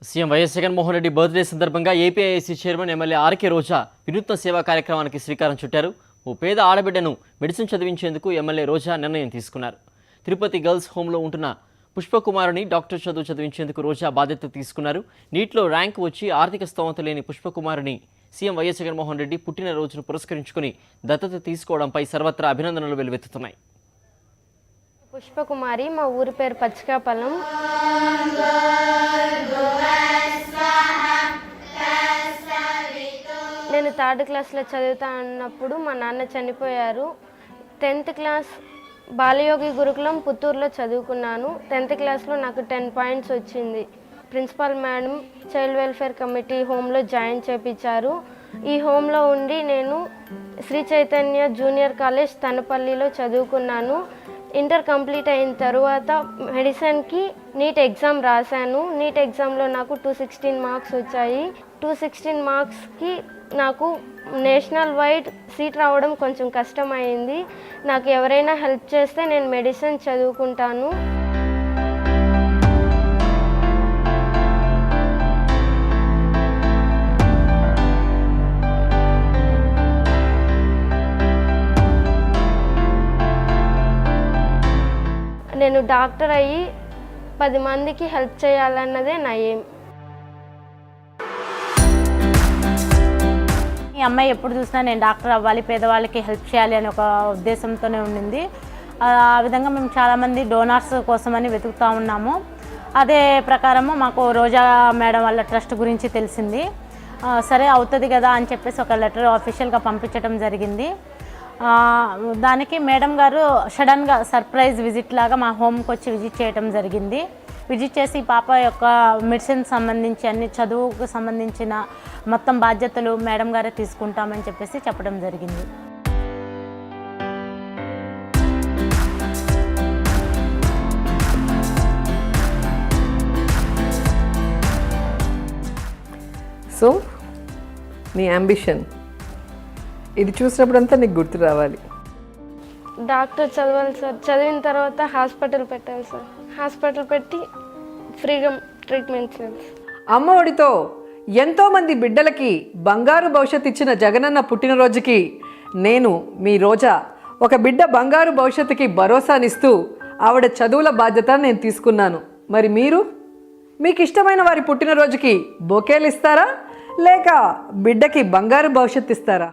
CM YS Jaganmohan Reddy birthday సందర్భంగా APIIC chairman MLA RK రోజా వినూత్న సేవా కార్యక్రమానికి శ్రీకారం చుట్టారు. ఓ పేద ఆడబిడ్డను మెడిసిన్ చదివించేందుకు ఎమ్మెల్యే రోజా నిర్ణయం తీసుకున్నారు. తిరుపతి గర్ల్స్ హోంలో ఉంటున్న పుష్పకుమారుని డాక్టర్ చదువు చదివించేందుకు రోజా బాధ్యత తీసుకున్నారు. నీట్లో ర్యాంక్ వచ్చి ఆర్థిక స్తోమత లేని పుష్పకుమారుని సీఎం వైఎస్ జగన్మోహన్ రెడ్డి పుట్టినరోజును పురస్కరించుకుని దత్తత తీసుకోవడంపై సర్వత్రా అభినందనలు వెల్లువెత్తుతున్నాయి. పుష్పకుమారి, మా ఊరి పేరు పచ్చికాపల్లం. నేను 3rd క్లాస్లో చదువుతా అన్నప్పుడు మా నాన్న చనిపోయారు. 10th క్లాస్ బాలయోగి గురుకులం పుత్తూరులో చదువుకున్నాను. 10th క్లాస్లో నాకు 10 పాయింట్స్ వచ్చింది. Principal madam child welfare committee హోమ్లో జాయిన్ చేయించారు. ఈ హోమ్లో ఉండి నేను శ్రీ చైతన్య జూనియర్ కాలేజ్ తనపల్లిలో చదువుకున్నాను. ఇంటర్ కంప్లీట్ అయిన తర్వాత మెడిసిన్కి నీట్ ఎగ్జామ్ రాశాను. నీట్ ఎగ్జామ్లో నాకు 216 మార్క్స్ వచ్చాయి. 216 మార్క్స్కి నాకు నేషనల్ వైడ్ సీట్ రావడం కొంచెం కష్టమైంది. నాకు ఎవరైనా హెల్ప్ చేస్తే నేను మెడిసిన్ చదువుకుంటాను. నేను డాక్టర్ అయ్యి 10 మందికి హెల్ప్ చేయాలన్నదే నా ఎయిమ్. ఈ అమ్మాయి ఎప్పుడు చూసినా నేను డాక్టర్ అవ్వాలి, పేదవాళ్ళకి హెల్ప్ చేయాలి అని ఒక ఉద్దేశంతోనే ఉండింది. ఆ విధంగా మేము చాలామంది డోనార్స్ కోసమని వెతుకుతూ ఉన్నాము. అదే ప్రకారము మాకు రోజా మేడం వాళ్ళ ట్రస్ట్ గురించి తెలిసింది. సరే అవుతుంది కదా అని చెప్పేసి ఒక లెటర్ ఆఫీషియల్గా పంపించడం జరిగింది. దానికి మేడం గారు సడన్గా సర్ప్రైజ్ విజిట్ లాగా మా హోమ్కి వచ్చి విజిట్ చేయడం జరిగింది. విజిట్ చేసి పాప యొక్క మెడిసిన్ సంబంధించి అన్ని చదువుకు సంబంధించిన మొత్తం బాధ్యతలు మేడం గారే తీసుకుంటామని చెప్పేసి చెప్పడం జరిగింది. సో నీ అంబిషన్ ఇది చూసినప్పుడంతా నీకు గుర్తు రావాలి. డాక్టర్ చదవాలి సార్. చదివిన తర్వాత హాస్పిటల్ పెట్టాలి సార్. హాస్పిటల్ పెట్టి ఫ్రీగా ట్రీట్మెంట్ చేయాలి. అమ్మ ఒడితో ఎంతోమంది బిడ్డలకి బంగారు భవిష్యత్తు ఇచ్చిన జగనన్న పుట్టినరోజుకి నేను మీ రోజా ఒక బిడ్డ బంగారు భవిష్యత్తుకి భరోసానిస్తూ ఆవిడ చదువుల బాధ్యత నేను తీసుకున్నాను. మరి మీరు మీకు ఇష్టమైన వారి పుట్టినరోజుకి బొకేలు ఇస్తారా లేక బిడ్డకి బంగారు భవిష్యత్తు ఇస్తారా?